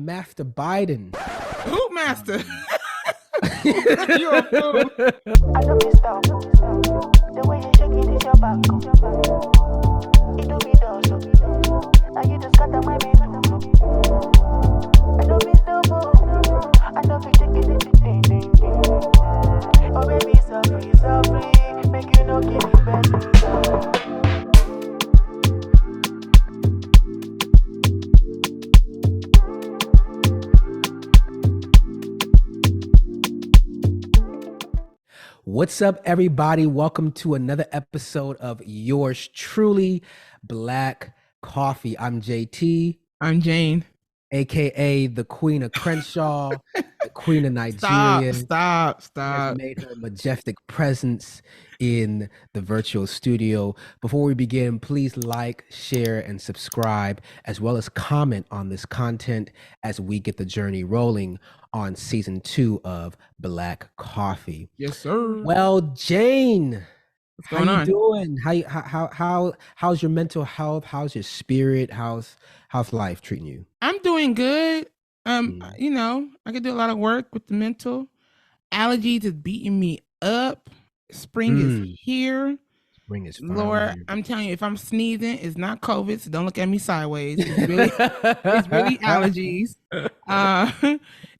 Master Biden. Who master? You're a fool. I don't be stop. The way you shake it is your back. It do be done. Now you just got my baby. I don't be stop. I don't be shaking it. Oh baby, so free. Make you no give me back. What's up, everybody? Welcome to another episode of yours truly, BlaqKoffee. I'm JT. I'm Jane. AKA the Queen of Crenshaw, the Queen of Nigeria. Stop. Has made her majestic presence in the virtual studio. Before we begin, please like, share, and subscribe, as well as comment on this content as we get the journey rolling on season 2 of BlaqKoffee. Yes, sir. Well, Jane, What's going on? doing? How's your mental health? How's your spirit? How's life treating you? I'm doing good. You know, I can do a lot of work with the mental. Allergies is beating me up. Spring is here. Spring is Lord, here. I'm telling you, if I'm sneezing, it's not COVID, so don't look at me sideways. It's really allergies.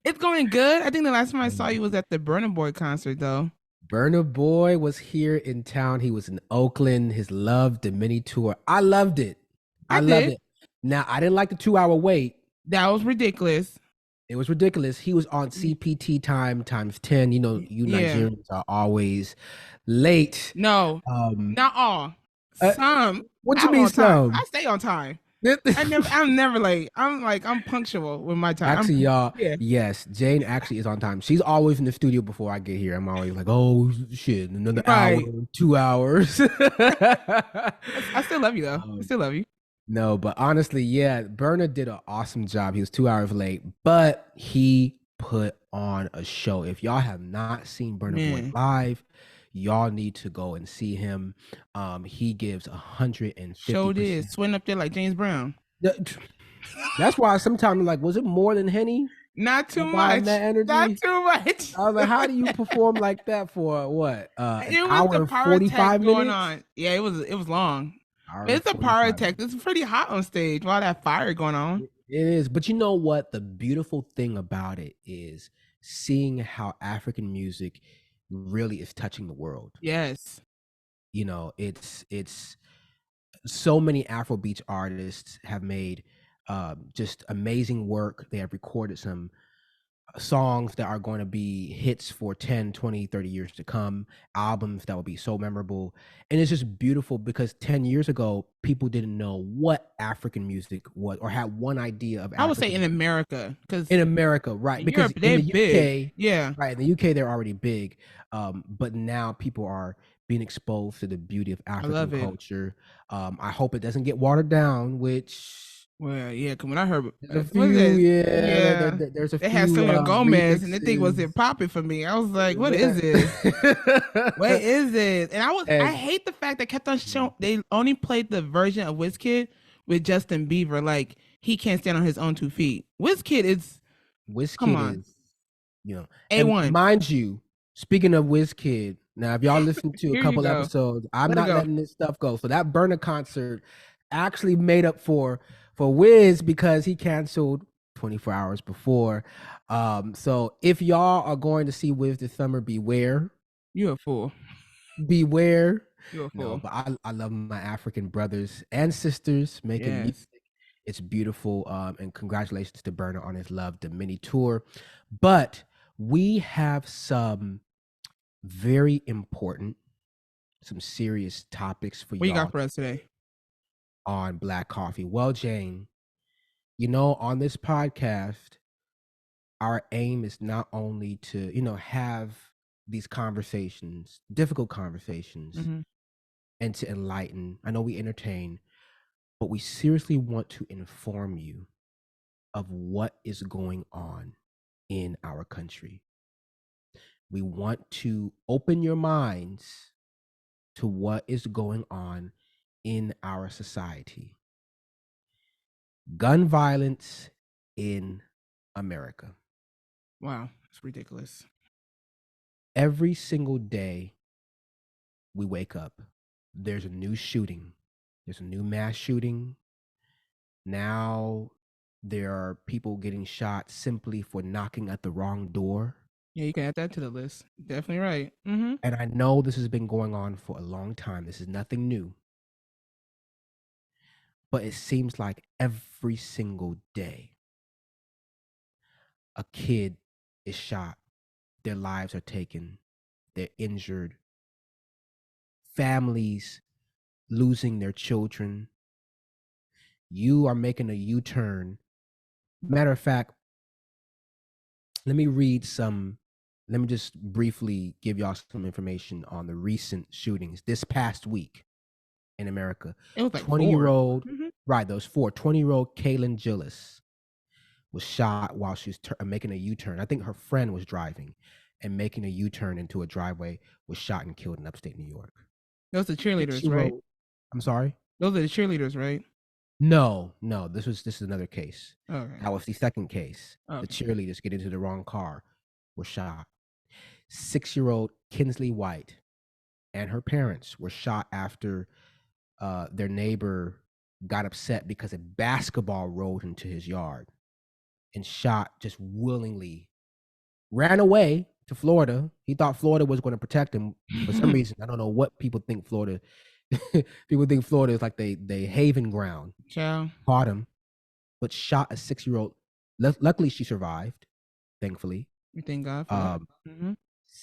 It's going good. I think the last time I saw you was at the Burna Boy concert, though. Burna Boy was here in town. He was in Oakland. His Love the Mini Tour. I loved it. I loved it. Now, I didn't like the 2-hour wait. That was ridiculous. It was ridiculous. He was on CPT time times 10. You know, Nigerians are always late. No, not all. Some. What you mean some? I stay on time. I'm never late. I'm punctual with my time. Actually, yes, Jane actually is on time. She's always in the studio before I get here. I'm always like, oh shit, another hour, 2 hours. I still love you though. I still love you. No, but honestly, yeah, Burna did an awesome job. He was 2 hours late, but he put on a show. If y'all have not seen Burna Boy live, y'all need to go and see him. He gives 150%. Show this, sweating up there like James Brown. That's why sometimes I'm like, was it more than Henny? Not too much. That energy? Not too much. I was like, how do you perform like that for what? An it was hour the and 45 going minutes? On. Yeah, it was long. It's a pyrotech. It's pretty hot on stage while that fire going on. It is, but you know what? The beautiful thing about it is seeing how African music really is touching the world. Yes. You know, it's so many Afrobeats artists have made just amazing work. They have recorded some songs that are going to be hits for 10, 20, 30 years to come, albums that will be so memorable. And it's just beautiful because 10 years ago, people didn't know what African music was or had one idea of African I would say in America. In America, right. Because they're in the UK, big. Yeah. Right. In the UK, they're already big. But now people are being exposed to the beauty of African culture. I hope it doesn't get watered down, which... Well, yeah, because when I heard there's a few. They had Selena Gomez, and the thing wasn't popping for me. I was like, "What is this? What is this?" And I hate the fact they kept on showing. They only played the version of Wizkid with Justin Bieber, like he can't stand on his own 2 feet. Wizkid is, you know, A1. Mind you, speaking of Wizkid, now if y'all listen to a couple episodes, I'm not letting this stuff go. So that Burna concert actually made up for Wiz because he canceled 24 hours before. So if y'all are going to see Wiz this summer, beware. You're a fool. Beware. You're a fool. No, but I love my African brothers and sisters making music. It's beautiful. And congratulations to Burna on his Love the Mini Tour. But we have some very important, some serious topics for y'all. What you got for us today? On BlaqKoffee. Well, Jane, you know, on this podcast, our aim is not only to, you know, have these conversations, difficult conversations, and to enlighten. I know we entertain, but we seriously want to inform you of what is going on in our country. We want to open your minds to what is going on in our society. Gun violence in America. Wow, it's ridiculous. Every single day we wake up, there's a new shooting. There's a new mass shooting. Now there are people getting shot simply for knocking at the wrong door. Yeah, you can add that to the list. Definitely right. And I know this has been going on for a long time. This is nothing new. But it seems like every single day, a kid is shot. Their lives are taken. They're injured. Families losing their children. You are making a U-turn. Matter of fact, let me just briefly give y'all some information on the recent shootings this past week in America. It was like 20-year-old, right, those 20-year-old Kaylin Gillis was shot while she was making a U-turn. I think her friend was driving and making a U-turn into a driveway, was shot and killed in upstate New York. Those are cheerleaders, right? I'm sorry? Those are the cheerleaders, right? No. This is another case. Okay. That was the second case. Okay. The cheerleaders get into the wrong car, were shot. 6-year-old Kinsley White and her parents were shot after their neighbor got upset because a basketball rolled into his yard and shot just willingly. Ran away to Florida. He thought Florida was going to protect him. For some reason, I don't know what people think Florida. People think Florida is like they haven ground. Yeah. Caught him, but shot a 6-year-old. Luckily, she survived. Thankfully. We thank God for that.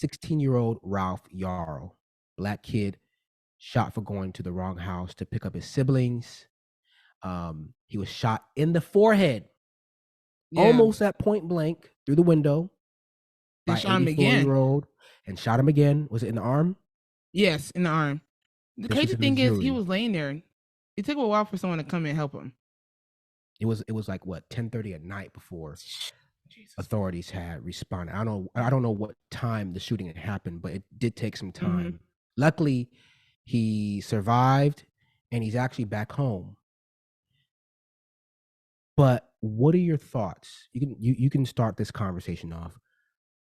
16-year-old Ralph Yarl, Black kid, shot for going to the wrong house to pick up his siblings. He was shot in the forehead, almost at point blank through the window. They shot him again. And shot him again. Was it in the arm? Yes, in the arm. The crazy thing is, he was laying there. It took a while for someone to come and help him. It was like what, 10:30 at night before authorities had responded. I don't know what time the shooting had happened, but it did take some time. Luckily, he survived and he's actually back home. But what are your thoughts? You can start this conversation off.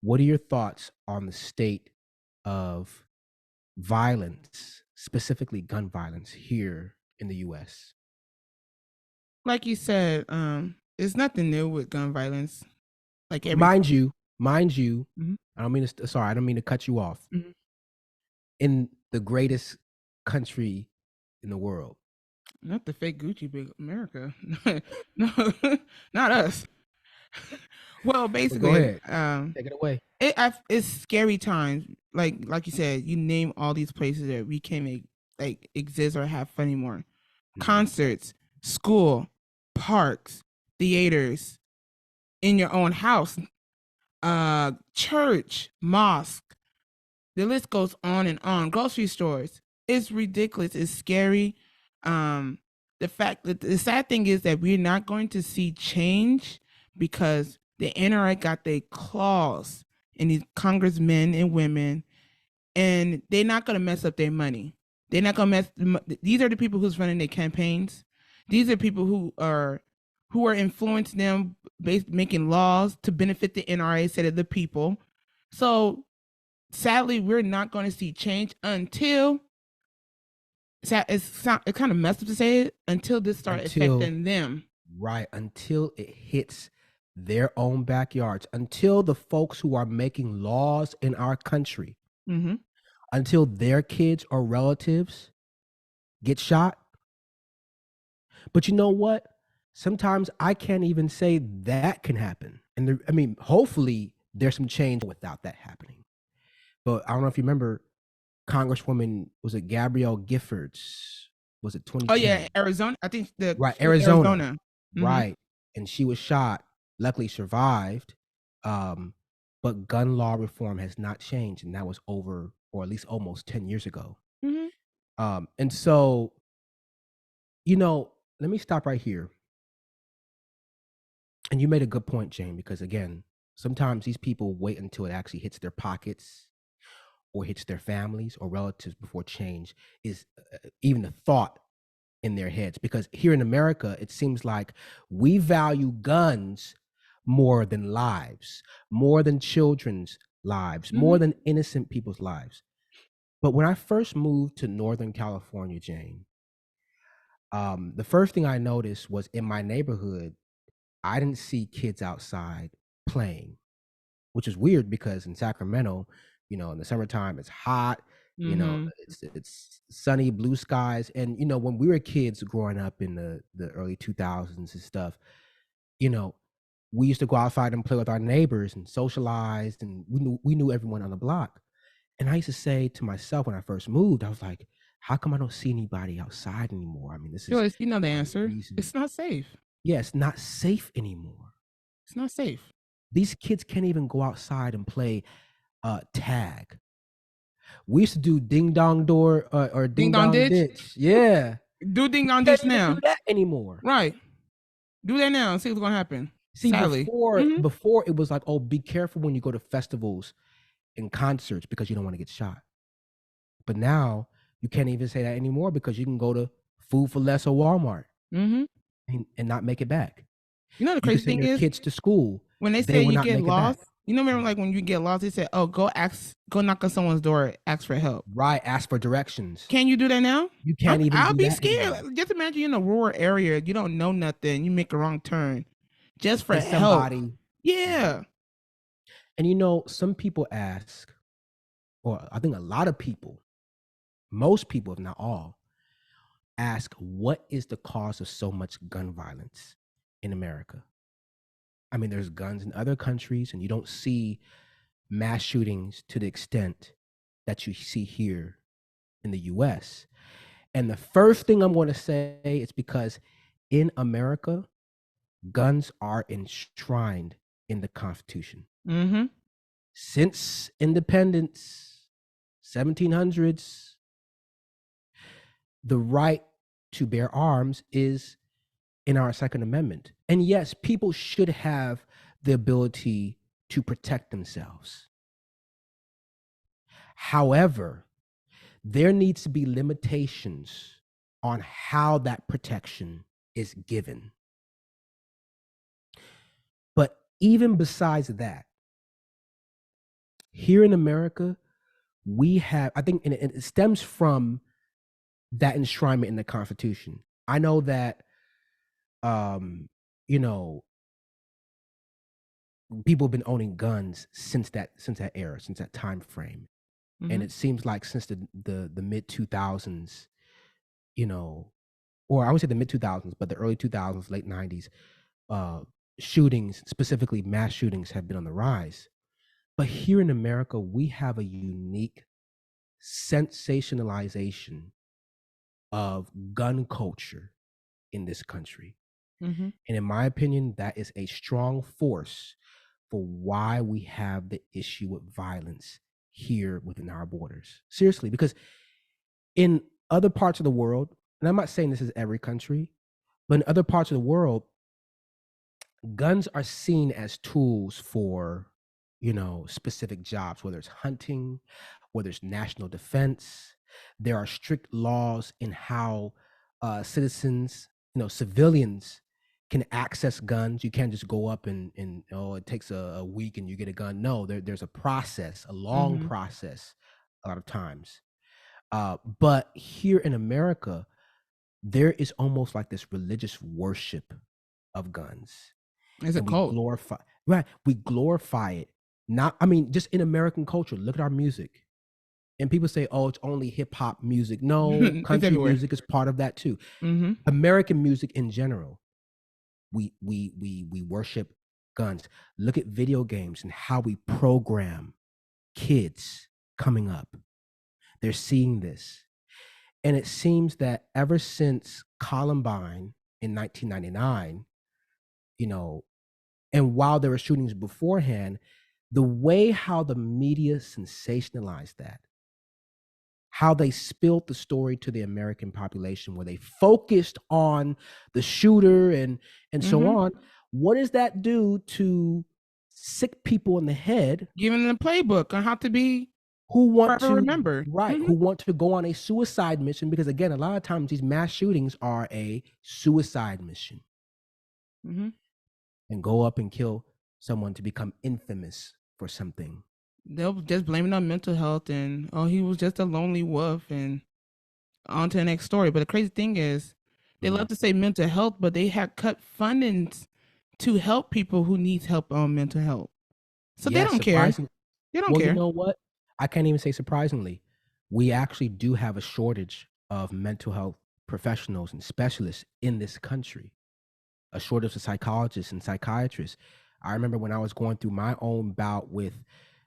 What are your thoughts on the state of violence, specifically gun violence, here in the U.S.? Like you said, there's nothing new with gun violence. Like mind you, I don't mean to cut you off. In the greatest country in the world. Not the fake Gucci big America. No, not us. Well, basically, go ahead. Take it away. It's scary times. Like you said, you name all these places that we can't exist or have fun anymore. Concerts, school, parks, theaters, in your own house, church, mosque. The list goes on and on. Grocery stores. It's ridiculous. It's scary. The sad thing is that we're not going to see change because the NRA got their claws in these congressmen and women, and they're not going to mess up their money. They're not going to these are the people who's running their campaigns. These are people who are influencing them, making laws to benefit the NRA instead of the people. So sadly, we're not going to see change until it's kind of messed up to say it, until this starts affecting them. Right, until it hits their own backyards, until the folks who are making laws in our country, until their kids or relatives get shot. But you know what? Sometimes I can't even say that can happen. And hopefully there's some change without that happening. But I don't know if you remember, Congresswoman, was it Gabrielle Giffords? Was it 2010? Oh yeah, Arizona. I think Arizona. Right. And she was shot, luckily survived. But gun law reform has not changed, and that was over, or at least almost 10 years ago. And so, let me stop right here. And you made a good point, Jane, because again, sometimes these people wait until it actually hits their pockets or hits their families or relatives before change is even a thought in their heads. Because here in America, it seems like we value guns more than lives, more than children's lives, more than innocent people's lives. But when I first moved to Northern California, Jane, the first thing I noticed was in my neighborhood, I didn't see kids outside playing, which is weird because in Sacramento, in the summertime, it's hot, it's sunny, blue skies. And, when we were kids growing up in the early 2000s and stuff, we used to go outside and play with our neighbors and socialize, and we knew everyone on the block. And I used to say to myself when I first moved, I was like, how come I don't see anybody outside anymore? I mean, this is Joyce, you know the answer. It's not safe. Yeah, it's not safe anymore. It's not safe. These kids can't even go outside and play tag. We used to do ding dong door or ding dong ditch. Yeah. Do ding dong ditch now. Can't do that anymore. Right. Do that now and see what's gonna happen. See, before it was like, oh, be careful when you go to festivals and concerts because you don't want to get shot. But now you can't even say that anymore because you can go to Food for Less or Walmart and not make it back. You know the crazy thing is, kids to school when they say you get lost. Remember, like when you get lost, they say, "Oh, go knock on someone's door, ask for help." Right, ask for directions. Can you do that now? You can't even. I'll be scared. Anymore. Just imagine you're in a rural area, you don't know nothing, you make a wrong turn, just for help. Yeah. And some people ask, or I think a lot of people, most people, if not all, ask, what is the cause of so much gun violence in America? I mean, there's guns in other countries, and you don't see mass shootings to the extent that you see here in the U.S. And the first thing I'm going to say is because in America, guns are enshrined in the Constitution. Since independence, 1700s, the right to bear arms is in our Second Amendment. And yes, people should have the ability to protect themselves. However, there needs to be limitations on how that protection is given. But even besides that, here in America, we have, I think, and it stems from that enshrinement in the Constitution. I know that people have been owning guns since that era, since that time frame. And it seems like since the mid 2000s, or I would say the mid 2000s, but the early 2000s, late 90s, shootings, specifically mass shootings, have been on the rise. But here in America, we have a unique sensationalization of gun culture in this country. And in my opinion, that is a strong force for why we have the issue with violence here within our borders. Seriously, because in other parts of the world, and I'm not saying this is every country, but in other parts of the world, guns are seen as tools for, specific jobs, whether it's hunting, whether it's national defense. There are strict laws in how citizens, civilians can access guns. You can't just go up and it takes a week and you get a gun. No, there's a process, a long process a lot of times. But here in America, there is almost like this religious worship of guns. It's a cult. We glorify it. Just in American culture, look at our music. And people say, oh, it's only hip hop music. No, country music is part of that too. American music in general. We worship guns. Look at video games and how we program kids coming up. They're seeing this. And it seems that ever since Columbine in 1999, and while there were shootings beforehand, the way how the media sensationalized that, how they spilled the story to the American population, where they focused on the shooter and so on. What does that do to sick people in the head? Giving them a playbook on how to be who want to remember, who want to go on a suicide mission, because again, a lot of times these mass shootings are a suicide mission, and go up and kill someone to become infamous for something. They'll just blame it on mental health and, oh, he was just a lonely wolf and on to the next story. But the crazy thing is, they love to say mental health, but they have cut fundings to help people who needs help on mental health. So they don't care. They don't care. You know what? I can't even say surprisingly. We actually do have a shortage of mental health professionals and specialists in this country, a shortage of psychologists and psychiatrists. I remember when I was going through my own bout with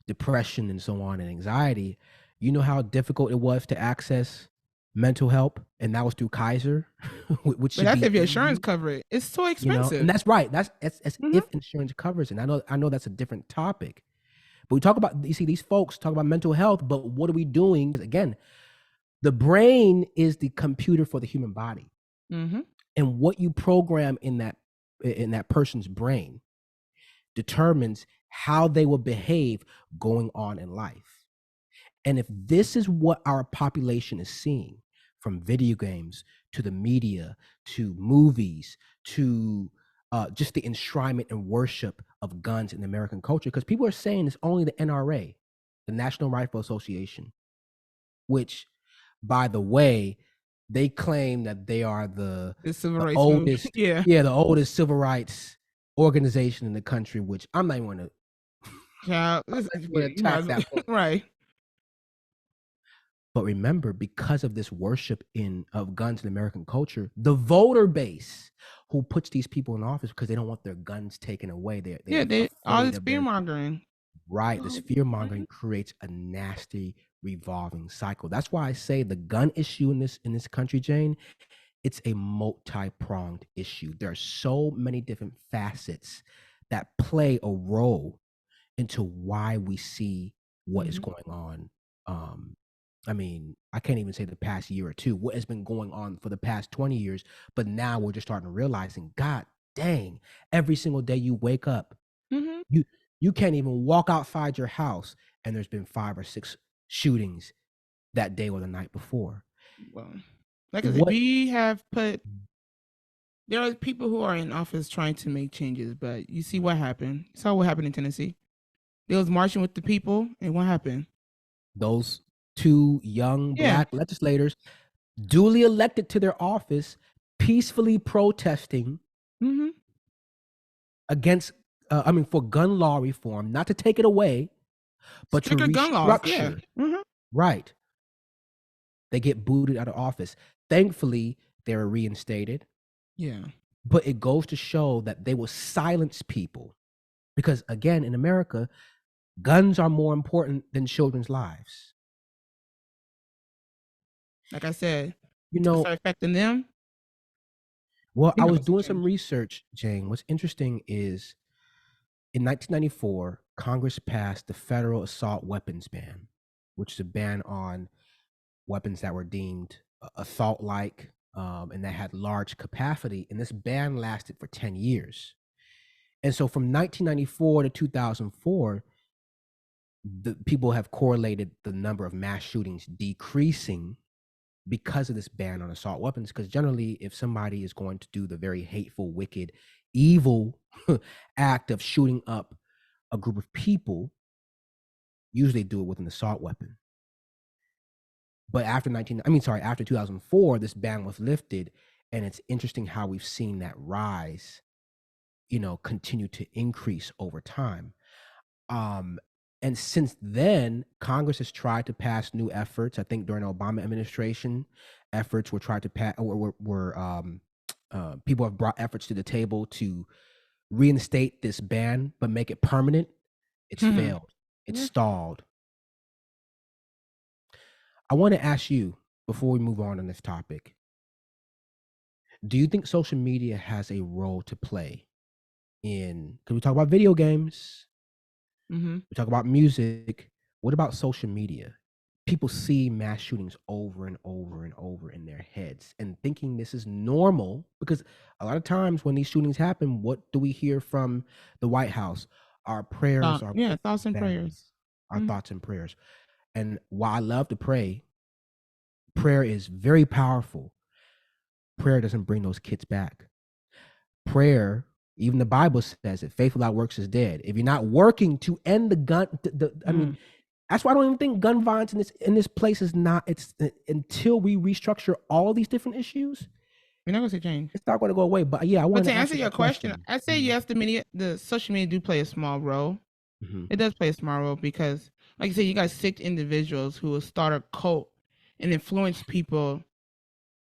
depression and so on and anxiety, you know how difficult it was to access mental help, and that was through Kaiser, which but that's if your insurance cover it. It's so expensive. You know? And that's right. That's if insurance covers it. And I know that's a different topic. But we talk about, you see, these folks talk about mental health, but what are we doing? Again, the brain is the computer for the human body. And what you program in that person's brain determines how they will behave going on in life. And if this is what our population is seeing, from video games to the media to movies to just the enshrinement and worship of guns in American culture, because people are saying it's only the NRA, the National Rifle Association, which, by the way, they claim that they are the oldest, the oldest civil rights organization in the country, which I'm not even going to attack that point. Right. But remember, because of this worship of guns in American culture, the voter base who puts these people in office because they don't want their guns taken away. They all this fear mongering. Right. This fear mongering creates a nasty revolving cycle. That's why I say the gun issue in this country, Jane, it's a multi-pronged issue. There are so many different facets that play a role into why we see what is going on. I mean, I can't even say the past year or two, what has been going on for the past 20 years, but now we're just starting realizing, God dang, every single day you wake up, you can't even walk outside your house and there's been 5 or 6 shootings that day or the night before. Well, like I said, there are people who are in office trying to make changes, but you see what happened. You saw what happened in Tennessee. They was marching with the people, and what happened? Those 2 young Black legislators, duly elected to their office, peacefully protesting against, for gun law reform, not to take it away, but to restructure. Right. They get booted out of office. Thankfully, they were reinstated. Yeah. But it goes to show that they will silence people. Because, again, in America, guns are more important than children's lives. Like I said, start affecting them. Well, I was doing some research, Jane. What's interesting is in 1994, Congress passed the federal assault weapons ban, which is a ban on weapons that were deemed assault-like and that had large capacity. And this ban lasted for 10 years. And so from 1994 to 2004, the people have correlated the number of mass shootings decreasing because of this ban on assault weapons. Because generally, if somebody is going to do the very hateful, wicked, evil act of shooting up a group of people, usually do it with an assault weapon. But after 2004, this ban was lifted, and it's interesting how we've seen that rise, continue to increase over time. And since then, Congress has tried to pass new efforts. I think during the Obama administration, efforts were tried to pass, people have brought efforts to the table to reinstate this ban, but make it permanent. It's failed. It's stalled. I want to ask you, before we move on this topic, do you think social media has a role to play in, because we talk about video games, we talk about music, what about social media? People see mass shootings over and over and over in their heads and thinking this is normal, because a lot of times when these shootings happen, what do we hear from the White House? Our prayers are thoughts and prayers. Our thoughts and prayers. And while I love to pray, prayer is very powerful. Prayer doesn't bring those kids back. Prayer Even the Bible says it. Faith without works is dead. If you're not working to end the gun, I mean, that's why I don't even think gun violence in this place is not. It's until we restructure all these different issues. You're not going to see change. It's not going to go away. But yeah, I want to answer your question. I say yes. The social media do play a small role. It does play a small role because, like you said, you got sick individuals who will start a cult and influence people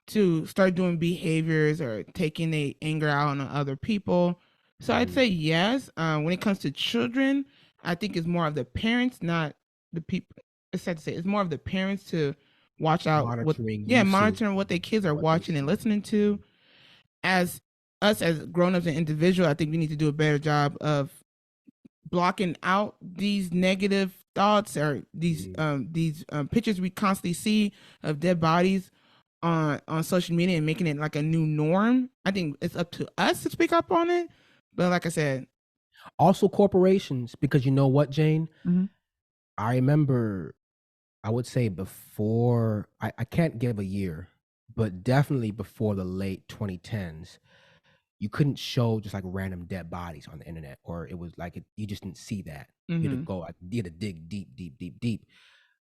to start doing behaviors or taking their anger out on other people. So I'd say yes. When it comes to children, I think it's more of the parents, not the people. It's sad to say, it's more of the parents to watch out. Monitoring what their kids are watching and listening to. As us as grown-ups and individuals, I think we need to do a better job of blocking out these negative thoughts or these pictures we constantly see of dead bodies on social media and making it like a new norm. I think it's up to us to speak up on it. But like I said, also corporations, because you know what, Jane? I remember, I would say before, I can't give a year, but definitely before the late 2010s, you couldn't show just like random dead bodies on the internet, or it was like you just didn't see that. You had to dig deep.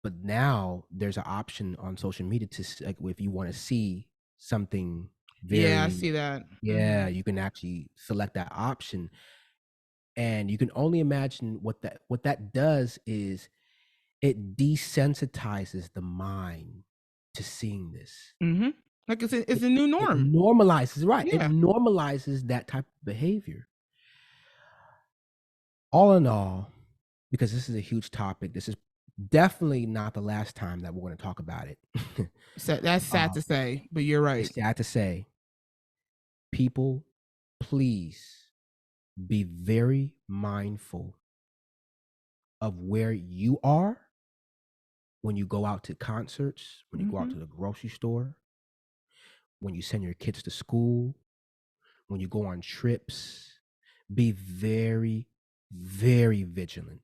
But now there's an option on social media to, like, if you want to see something very, I see that. You can actually select that option, and you can only imagine what that does is it desensitizes the mind to seeing this. Like it's a new norm. It normalizes, right? Yeah. It normalizes that type of behavior. All in all, because this is a huge topic, this is definitely not the last time that we're going to talk about it. So that's sad to say, but you're right. It's sad to say. People, please be very mindful of where you are when you go out to concerts, when you go out to the grocery store, when you send your kids to school, when you go on trips. Be very, very vigilant.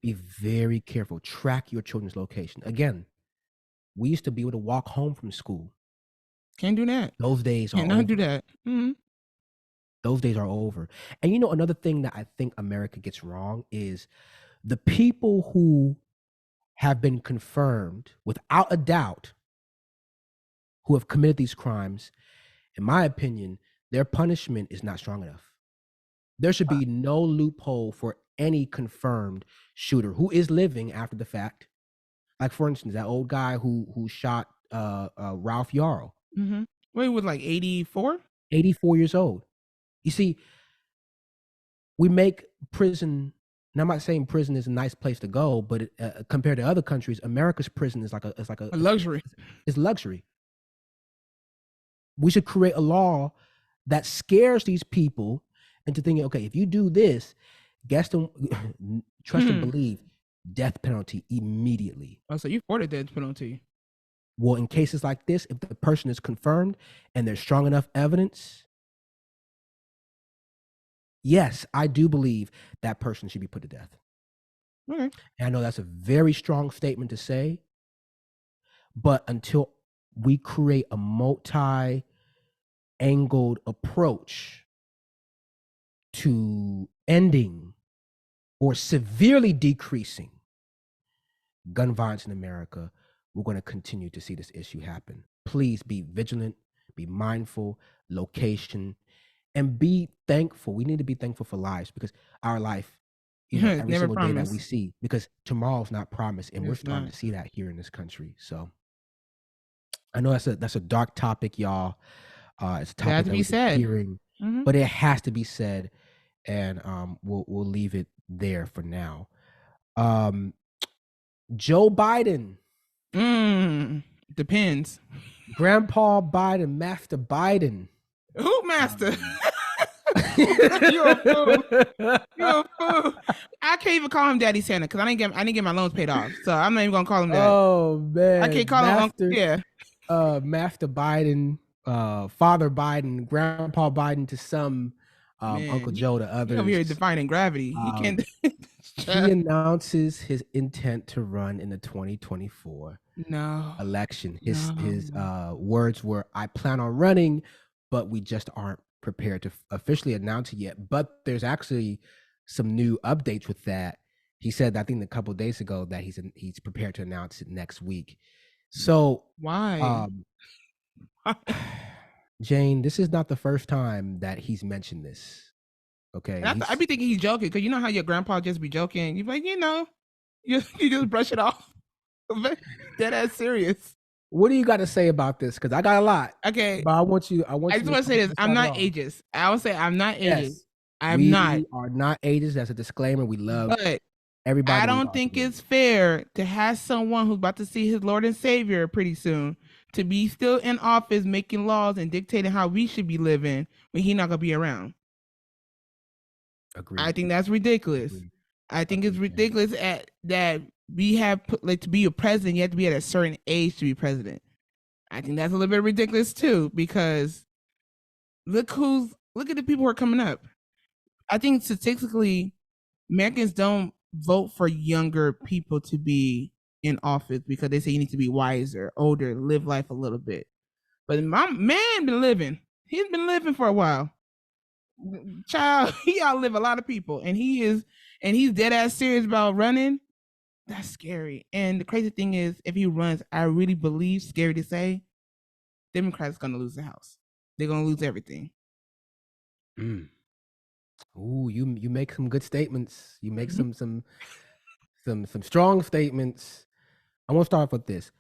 Be very careful. Track your children's location. Again, we used to be able to walk home from school. Can't do that. Those days are over. Cannot do that. Those days are over. And you know, another thing that I think America gets wrong is the people who have been confirmed without a doubt who have committed these crimes, in my opinion, their punishment is not strong enough. There should be no loophole for any confirmed shooter who is living after the fact. Like, for instance, that old guy who shot Ralph Yarl. Wait, he was like 84? 84 years old. You see, we make prison, and I'm not saying prison is a nice place to go, but compared to other countries, America's prison is like a luxury. It's luxury. We should create a law that scares these people into thinking, okay, if you do this, trust and believe, death penalty immediately. Oh, so you for the death penalty? Well, in cases like this, if the person is confirmed and there's strong enough evidence, yes, I do believe that person should be put to death. Okay. And I know that's a very strong statement to say, but until we create a multi-angled approach to ending or severely decreasing gun violence in America, we're going to continue to see this issue happen. Please be vigilant, be mindful, location, and be thankful. We need to be thankful for lives, because our life, every single day that we see, because tomorrow's not promised, and we're starting to see that here in this country. So I know that's a dark topic, y'all. It's a topic that we're hearing, but it has to be said, and we'll leave it there for now. Joe Biden. Depends. Grandpa Biden, Master Biden. Who master? You're a fool. You're a fool. I can't even call him Daddy Santa because I didn't get my loans paid off. So I'm not even gonna call him that. Oh man. I can't call him Uncle. Yeah. Master Biden, Father Biden, Grandpa Biden to some, Uncle Joe to others. Over here defining gravity. He can't. He announces his intent to run in the 2024 election. His words were, "I plan on running, but we just aren't prepared to officially announce it yet, but there's actually some new updates with that. He said, I think a couple of days ago, that he's prepared to announce it next week. So why? Jane, this is not the first time that he's mentioned this. Okay, I be thinking he's joking, because you know how your grandpa just be joking. You're like, you just brush it off. Dead ass serious. What do you got to say about this? Because I got a lot. Okay, but I just want to say this. I'm not ageist. I would say I'm not ageist. Yes, we are not ageist. That's a disclaimer. We love everybody. I don't think it's fair to have someone who's about to see his Lord and Savior pretty soon to be still in office making laws and dictating how we should be living when he's not gonna be around. Agreed. I think that's ridiculous. I think it's ridiculous that we have to be a president, you have to be at a certain age to be president. I think that's a little bit ridiculous too, because look at the people who are coming up. I think statistically, Americans don't vote for younger people to be in office because they say you need to be wiser, older, live life a little bit. But my man been living. He's been living for a while. Child, he outlive a lot of people, and he's dead ass serious about running. That's scary. And the crazy thing is, if he runs, I really believe, scary to say, Democrats gonna lose the House. They're gonna lose everything. Ooh, you make some good statements. You make some strong statements. I want to start off with this.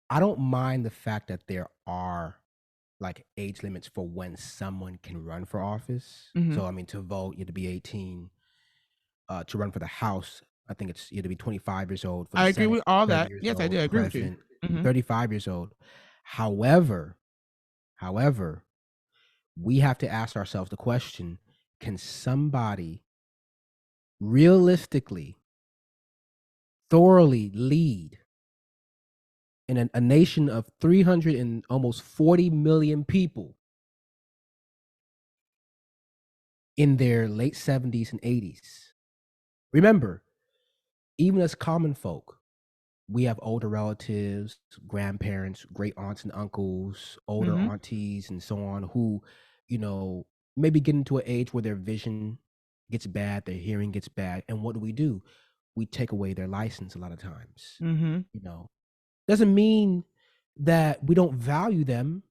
I don't mind the fact that there are like age limits for when someone can run for office. So I mean, to vote, you have to be 18. To run for the House, I think you have to be 25 years old. I agree with all that. Yes, I do. I agree with you. 35 years old. However, we have to ask ourselves the question: can somebody realistically, thoroughly lead in a nation of 300 and almost 40 million people in their late 70s and 80s? Remember, even as common folk, we have older relatives, grandparents, great aunts and uncles, older aunties, and so on, who, maybe get into an age where their vision gets bad, their hearing gets bad. And what do? We take away their license a lot of times. Doesn't mean that we don't value them,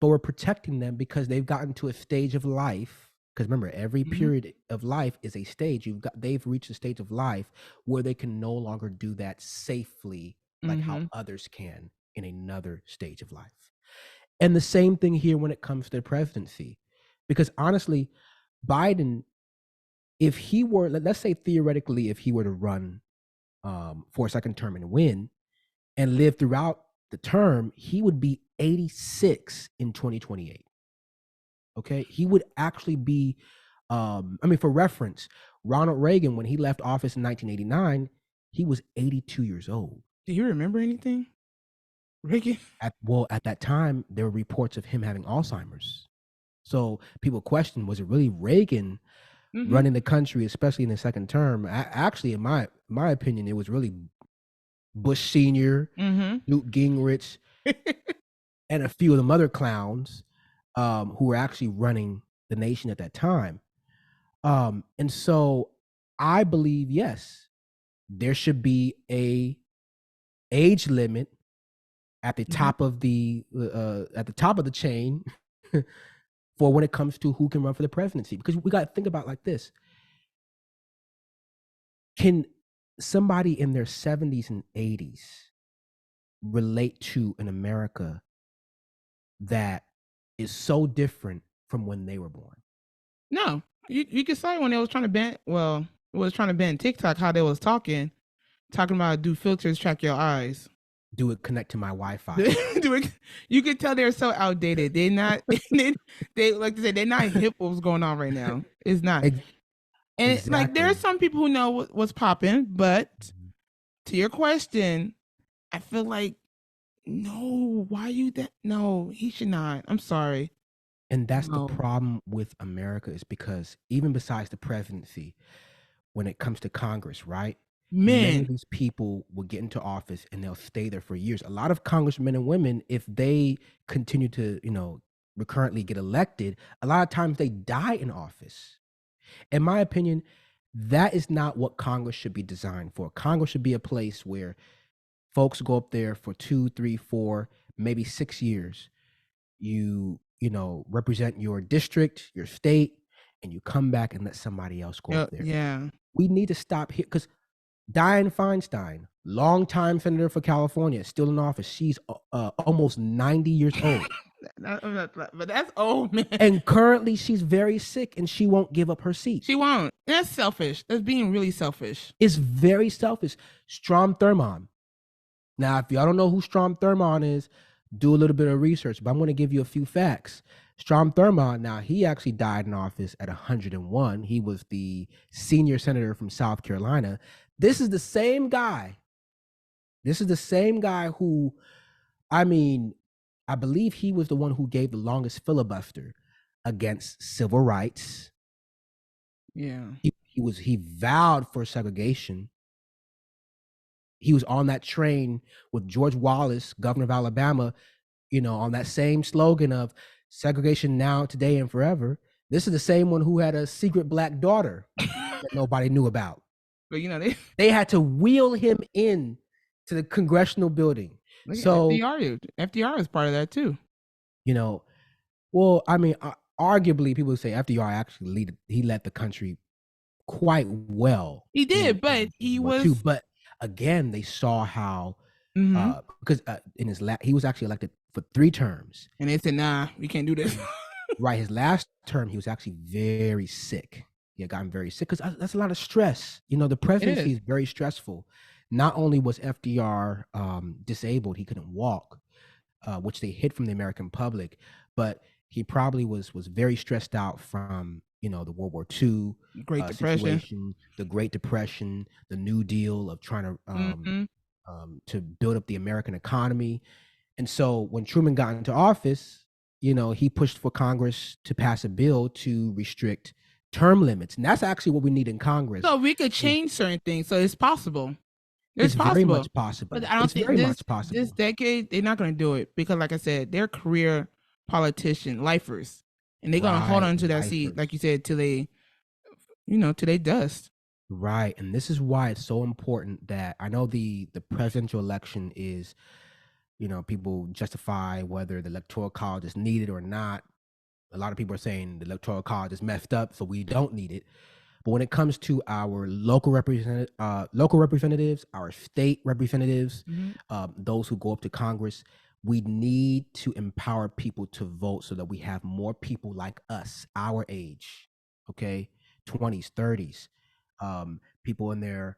but we're protecting them because they've gotten to a stage of life. Because remember, every period of life is a stage. They've reached a stage of life where they can no longer do that safely, like how others can in another stage of life. And the same thing here when it comes to the presidency. Because honestly, Biden, if he were, let's say theoretically, if he were to run for a second term and win and live throughout the term, he would be 86 in 2028. Okay, he would actually be, for reference, Ronald Reagan, when he left office in 1989, he was 82 years old. Do you remember anything, Reagan? At that time, there were reports of him having Alzheimer's. So people questioned, was it really Reagan running the country, especially in the second term? Actually, in my opinion, it was really Bush Sr., Newt Gingrich, and a few of the other clowns who were actually running the nation at that time. And so I believe, yes, there should be a age limit at the top of the chain for when it comes to who can run for the presidency. Because we got to think about it like this. Can somebody in their 70s and 80s relate to an America that is so different from when they were born? No, you can say when they was trying to ban TikTok, how they was talking about do filters track your eyes, do it connect to my Wi-Fi, do it. You can tell they're so outdated. They're not. they like to say they're not hip. What's going on right now? It's not. And exactly. Like there are some people who know what's popping, but to your question, I feel like. No, why you that? No, he should not. I'm sorry. And that's the problem with America, is because even besides the presidency, when it comes to Congress, right? Many of these people will get into office and they'll stay there for years. A lot of congressmen and women, if they continue to, recurrently get elected, a lot of times they die in office. In my opinion, that is not what Congress should be designed for. Congress should be a place where folks go up there for 2, 3, 4, maybe 6 years. You know, represent your district, your state, and you come back and let somebody else go up there. Yeah. We need to stop here because Dianne Feinstein, longtime senator for California, still in office. She's almost 90 years old. But that's old, man. And currently she's very sick and she won't give up her seat. She won't. That's selfish. That's being really selfish. It's very selfish. Strom Thurmond. Now, if y'all don't know who Strom Thurmond is, do a little bit of research, but I'm going to give you a few facts. Strom Thurmond, now, he actually died in office at 101. He was the senior senator from South Carolina. This is the same guy. This is the same guy who, I mean, I believe he was the one who gave the longest filibuster against civil rights. Yeah. He vowed for segregation. He was on that train with George Wallace, governor of Alabama, you know, on that same slogan of segregation now, today, and forever. This is the same one who had a secret black daughter that nobody knew about. But, you know, they had to wheel him in to the congressional building. So FDR is part of that too. You know, well, I mean, arguably people would say FDR actually led the country quite well. He did, but he was too. But again, they saw how because in he was actually elected for 3 terms, and they said, "Nah, we can't do this." Right, his last term, he was actually very sick. He had gotten very sick because that's a lot of stress. You know, the presidency is very stressful. Not only was FDR disabled, he couldn't walk, which they hid from the American public, but he probably was very stressed out from, you know, the World War II Great Depression, situation, the Great Depression, the New Deal of trying to build up the American economy. And so when Truman got into office, you know, he pushed for Congress to pass a bill to restrict term limits. And that's actually what we need in Congress. So we could change certain things. So it's possible. It's very much possible. But I don't think this decade, they're not going to do it because, like I said, they're career politician lifers. And they're going to hold on to that seat, like you said, till they, you know, till they dust. Right. And this is why it's so important that I know the presidential election is, you know, people justify whether the electoral college is needed or not. A lot of people are saying the electoral college is messed up, so we don't need it. But when it comes to our local representatives, our state representatives, those who go up to Congress, we need to empower people to vote so that we have more people like us, our age, okay, 20s, 30s, people in their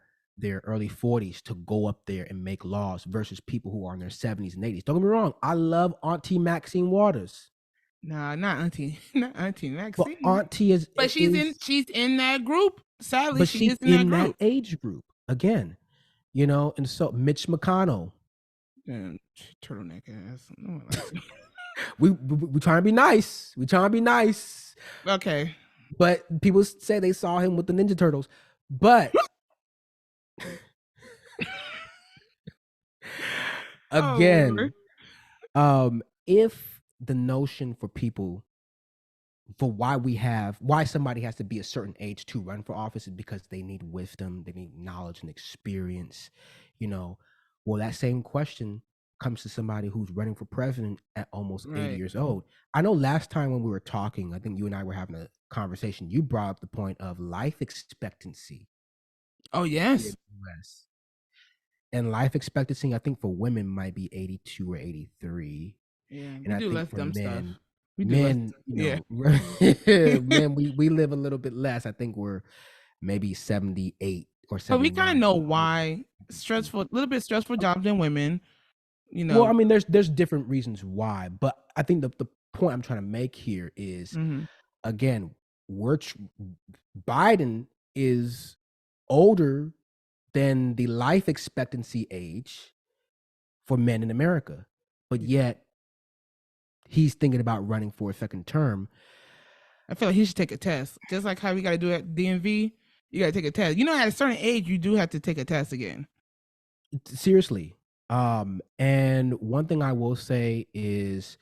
early 40s to go up there and make laws versus people who are in their 70s and 80s. Don't get me wrong, I love Auntie Maxine Waters. Nah, not Auntie Maxine. But Auntie is, but she's in that group. Sadly, but she's in that age group again, you know. And so Mitch McConnell, turtleneck ass. No, we trying to be nice. We trying to be nice. Okay. But people say they saw him with the Ninja Turtles. But again, if the notion for people for why somebody has to be a certain age to run for office is because they need wisdom, they need knowledge and experience, you know, well, that same question comes to somebody who's running for president at almost 80 years old. I know last time when we were talking, I think you and I were having a conversation, you brought up the point of life expectancy. Oh, yes. And life expectancy, I think for women might be 82 or 83. Yeah, and we I do think less for dumb stuff. Men, you know, men, we live a little bit less. I think we're maybe 78 or 79. But we kind of know why. A little bit stressful jobs than women, you know. Well, I mean, there's different reasons why, but I think the point I'm trying to make here is, again, Biden is older than the life expectancy age for men in America, but yet he's thinking about running for a second term. I feel like he should take a test, just like how we got to do at DMV. You got to take a test. You know, at a certain age, you do have to take a test again. Seriously. And one thing I will say is,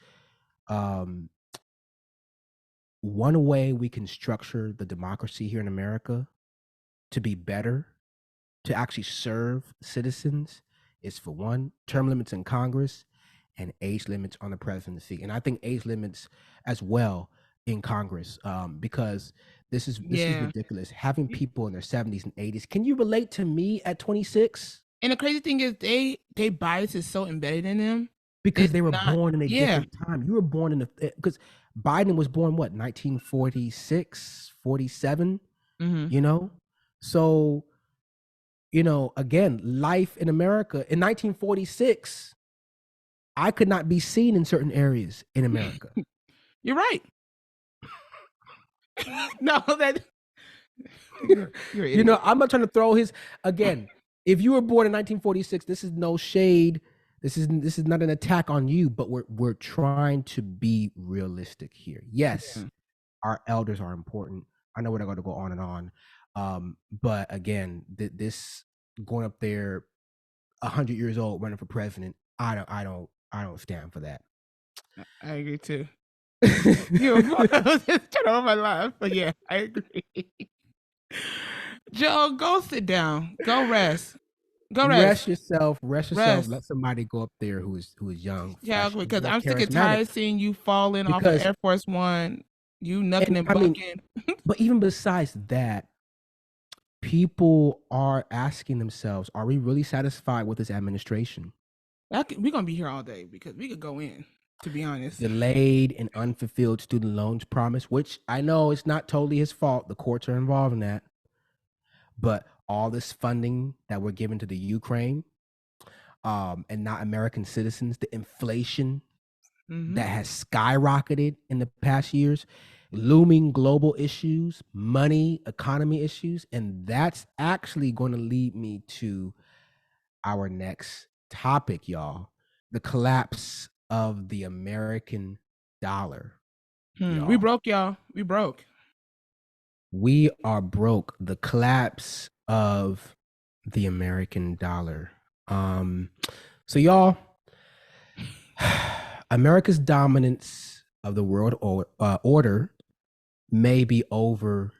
one way we can structure the democracy here in America to be better, to actually serve citizens, is for one, term limits in Congress and age limits on the presidency. And I think age limits as well in Congress, because this is ridiculous. Having people in their 70s and 80s. Can you relate to me at 26? And the crazy thing is they bias is so embedded in them. Because they were born in a different time. You were born in because Biden was born, what, 1946, 47, you know? So, you know, again, life in America in 1946, I could not be seen in certain areas in America. You're right. No, that you're you know, I'm not trying to throw his, again, if you were born in 1946, this is no shade. This is not an attack on you, but we're trying to be realistic here. Yes, our elders are important. I know we're not going to go on and on, but again, this going up there, 100 years old, running for president, I don't stand for that. I agree too. Just turn on my life, but yeah, I agree. Joe, go sit down. Go rest. Rest yourself. Let somebody go up there who is young. Yeah, because I'm sick and tired of seeing you falling off of Air Force One. You knucking and bucking. But even besides that, people are asking themselves, are we really satisfied with this administration? We're going to be here all day because we could go in, to be honest. Delayed and unfulfilled student loans promise, which I know it's not totally his fault. The courts are involved in that. But all this funding that we're giving to the Ukraine, and not American citizens, the inflation that has skyrocketed in the past years, looming global issues, money, economy issues. And that's actually going to lead me to our next topic, y'all. The collapse of the American dollar. We broke, y'all. We broke. We are broke. The collapse of the American dollar. So y'all, America's dominance of the world order may be over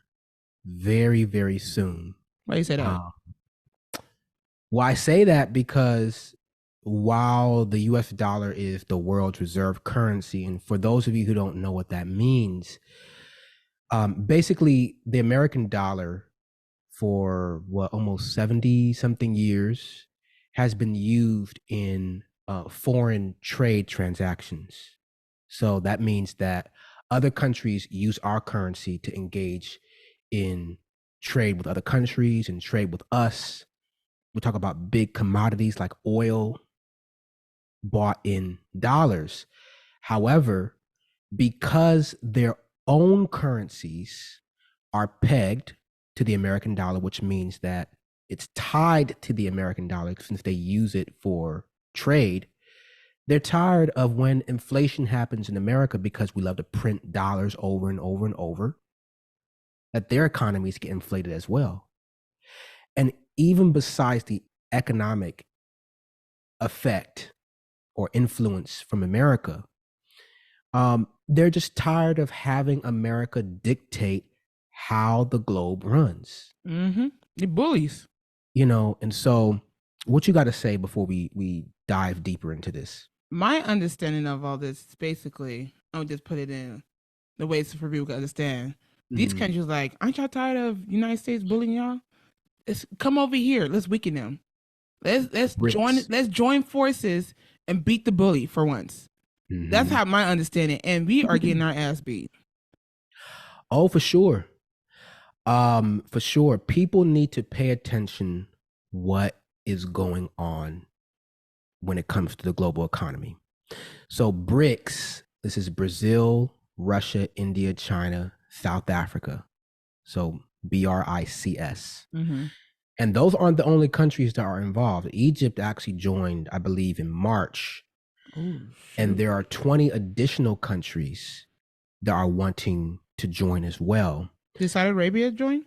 very, very soon. Why do you say that? Well, I say that because while the US dollar is the world's reserve currency, and for those of you who don't know what that means, basically the American dollar for almost 70 something years has been used in foreign trade transactions. So that means that other countries use our currency to engage in trade with other countries and trade with us. We talk about big commodities like oil bought in dollars. However, because their own currencies are pegged to the American dollar, which means that it's tied to the American dollar since they use it for trade, they're tired of when inflation happens in America, because we love to print dollars over and over and over, that their economies get inflated as well. And even besides the economic effect or influence from America, they're just tired of having America dictate how the globe runs. The bullies. You know, and so what you got to say before we dive deeper into this? My understanding of all this is basically, I'll just put it in the ways for people to understand. These countries like, aren't y'all tired of United States bullying y'all? Let's come over here. Let's weaken them. Let's join forces and beat the bully for once. That's how my understanding. And we are getting our ass beat. Oh, for sure. For sure. People need to pay attention what is going on when it comes to the global economy. So BRICS, this is Brazil, Russia, India, China, South Africa. So BRICS. And those aren't the only countries that are involved. Egypt actually joined, I believe, in March. And there are 20 additional countries that are wanting to join as well. Did Saudi Arabia join?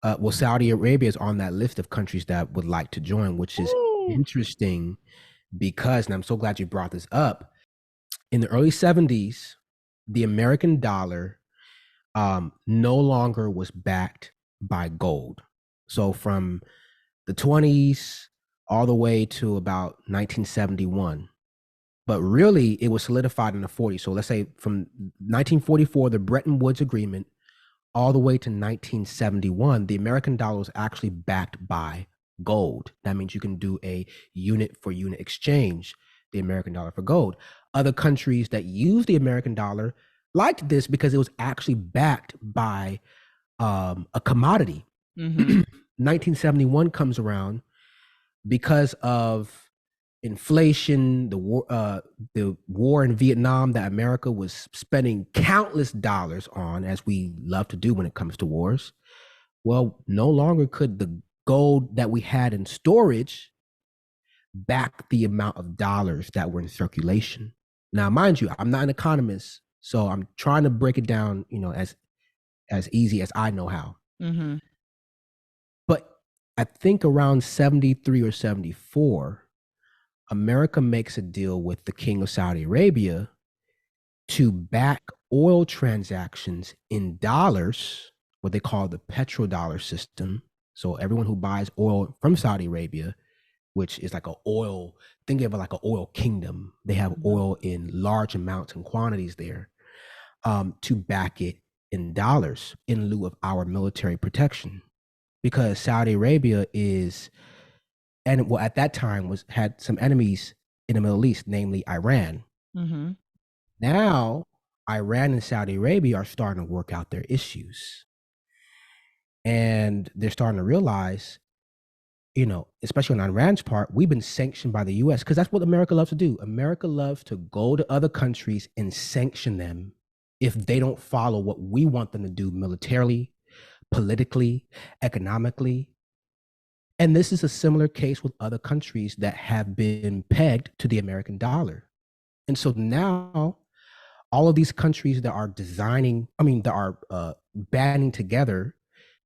Well, Saudi Arabia is on that list of countries that would like to join, which is interesting because, and I'm so glad you brought this up, in the early 70s, the American dollar no longer was backed by gold. So from the 20s all the way to about 1971. But really, it was solidified in the 40s. So let's say from 1944, the Bretton Woods Agreement, all the way to 1971, the American dollar was actually backed by gold. That means you can do a unit for unit exchange, the American dollar for gold. Other countries that use the American dollar liked this because it was actually backed by a commodity. 1971 comes around because of inflation, the war in Vietnam that America was spending countless dollars on, as we love to do when it comes to wars. Well, no longer could the gold that we had in storage back the amount of dollars that were in circulation. Now, mind you, I'm not an economist, so I'm trying to break it down, as easy as I know how. But I think around 73 or 74, America makes a deal with the King of Saudi Arabia to back oil transactions in dollars, what they call the petrodollar system. So everyone who buys oil from Saudi Arabia, which is like think of it like an oil kingdom. They have oil in large amounts and quantities there, to back it in dollars in lieu of our military protection. Because Saudi Arabia at that time had some enemies in the Middle East, namely Iran. Now, Iran and Saudi Arabia are starting to work out their issues. And they're starting to realize, especially on Iran's part, we've been sanctioned by the US, because that's what America loves to do. America loves to go to other countries and sanction them if they don't follow what we want them to do militarily, politically, economically. And this is a similar case with other countries that have been pegged to the American dollar. And so now all of these countries that are banding together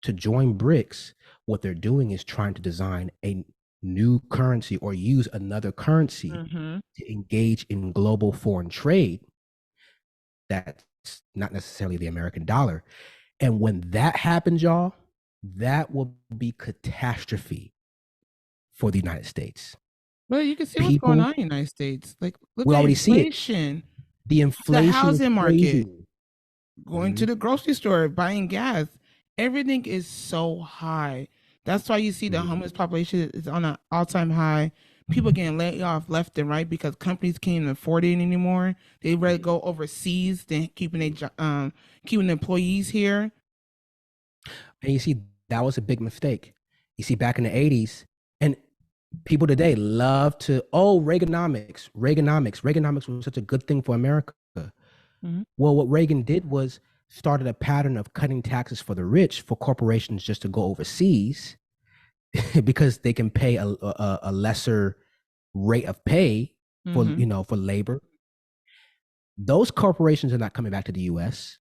to join BRICS, what they're doing is trying to design a new currency or use another currency to engage in global foreign trade that's not necessarily the American dollar. And when that happens, y'all, that will be catastrophe for the United States. Well, you can see what's going on in the United States. Like, look we at already inflation. See it. The inflation, the housing market, crazy. Going to the grocery store, buying gas. Everything is so high. That's why you see the homeless population is on an all-time high. People getting laid off left and right because companies can't afford it anymore. They rather go overseas than keeping employees here. And you see, that was a big mistake. You see, back in the 80s, and people today love to, Reaganomics. Reaganomics was such a good thing for America. Well, what Reagan did was started a pattern of cutting taxes for the rich, for corporations just to go overseas because they can pay a lesser rate of pay for for labor. Those corporations are not coming back to the US.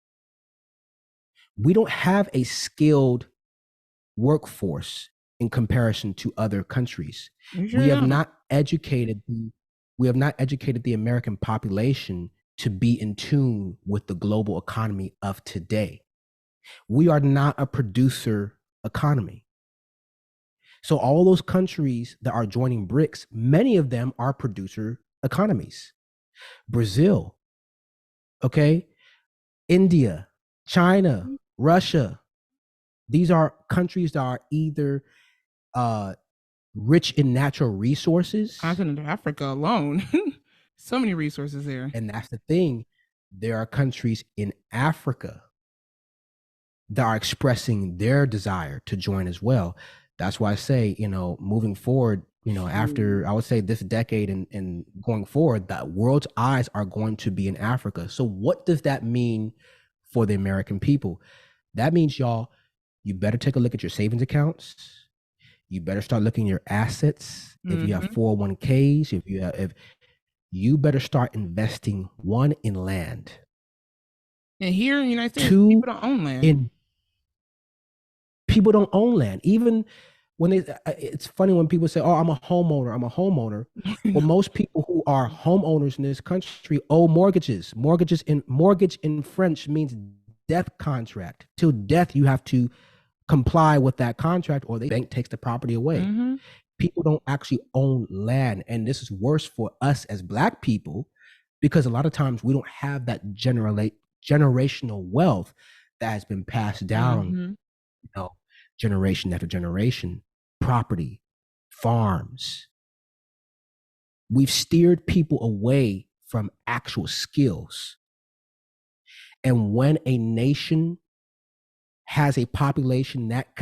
We don't have a skilled workforce in comparison to other countries. We have not educated the American population to be in tune with the global economy of today. We are not a producer economy. So all those countries that are joining BRICS, many of them are producer economies. Brazil, India, China, Russia. These are countries that are either rich in natural resources. Continent of Africa alone. So many resources there. And that's the thing. There are countries in Africa that are expressing their desire to join as well. That's why I say, moving forward, after, I would say, this decade and going forward, that world's eyes are going to be in Africa. So what does that mean for the American people? That means, y'all, you better take a look at your savings accounts. You better start looking at your assets. If you have 401ks, if you better start investing, one, in land. And here in the United States, people don't own land. People don't own land. Even when it's funny when people say, I'm a homeowner. Well, most people who are homeowners in this country owe mortgages. Mortgage in French means death contract. Till death, you have to comply with that contract, or the bank takes the property away. Mm-hmm. People don't actually own land, and this is worse for us as Black people because a lot of times we don't have that generational wealth that has been passed down, generation after generation. Property, farms. We've steered people away from actual skills. And when a nation has a population that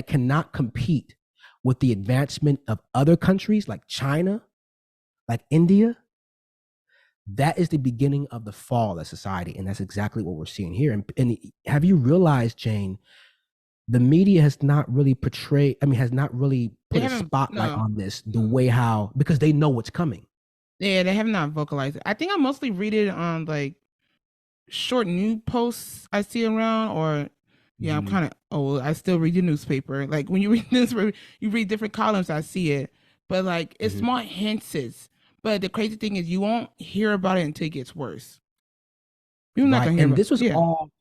cannot compete with the advancement of other countries like China, like India, that is the beginning of the fall of society. And that's exactly what we're seeing here. And have you realized, Jane, the media has not really has not really put a spotlight on this the way because they know what's coming. Yeah, they have not vocalized it. I think I mostly read it on like short news posts I see around, or I'm kind of old. I still read the newspaper. Like when you read newspaper, you read different columns. I see it, but like it's small hints. But the crazy thing is, you won't hear about it until it gets worse. You're not gonna hear and about it.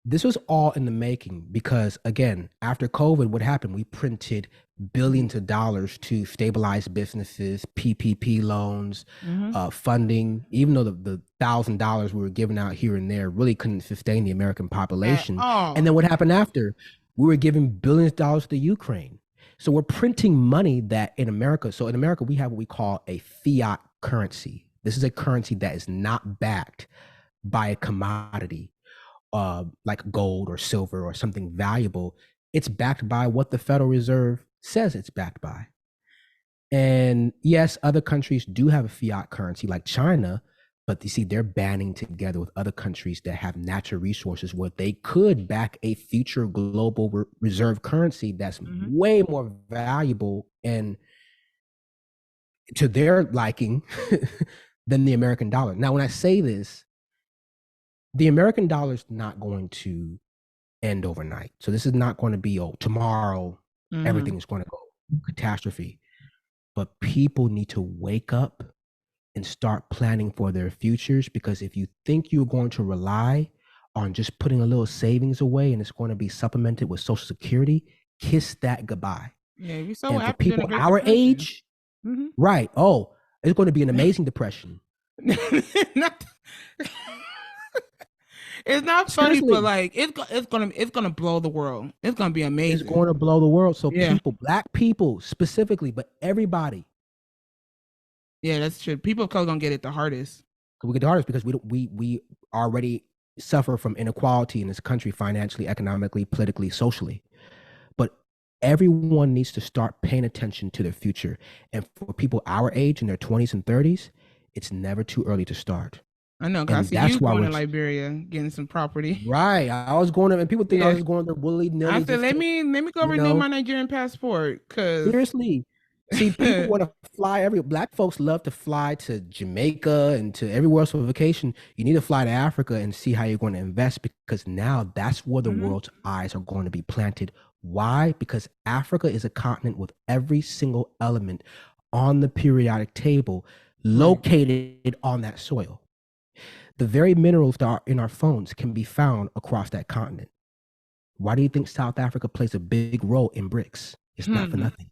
This was all in the making because, again, after COVID, what happened? We printed billions of dollars to stabilize businesses, PPP loans, funding. Even though the $1,000 we were giving out here and there really couldn't sustain the American population. And then what happened after? We were giving billions of dollars to Ukraine. So we're printing money that in America. So in America, we have what we call a fiat currency. This is a currency that is not backed by a commodity. Like gold or silver or something valuable. It's backed by what the Federal Reserve says it's backed by. And yes, other countries do have a fiat currency like China, but you see, they're banding together with other countries that have natural resources where they could back a future global reserve currency that's way more valuable and to their liking than the American dollar. Now, when I say this, the American dollar is not going to end overnight. So this is not going to be, tomorrow, everything is going to go catastrophe. But people need to wake up and start planning for their futures, because if you think you're going to rely on just putting a little savings away and it's going to be supplemented with Social Security, kiss that goodbye. Yeah, you're so and for people our age, right? Oh, it's going to be an amazing depression. It's not funny, but like it's gonna blow the world. It's gonna be amazing. It's going to blow the world. So people, Black people specifically, but everybody. Yeah, that's true. People of color gonna get it the hardest. We get the hardest because we already suffer from inequality in this country, financially, economically, politically, socially. But everyone needs to start paying attention to their future. And for people our age in their 20s and 30s, it's never too early to start. I know, because I see you going to Liberia, getting some property. Right. I was going to, and people think I was going to willy-nilly. I said, let me go renew my Nigerian passport. Seriously. See, people want to fly Black folks love to fly to Jamaica and to everywhere else for vacation. You need to fly to Africa and see how you're going to invest, because now that's where the world's eyes are going to be planted. Why? Because Africa is a continent with every single element on the periodic table located on that soil. The very minerals that are in our phones can be found across that continent. Why do you think South Africa plays a big role in BRICS? It's not for nothing.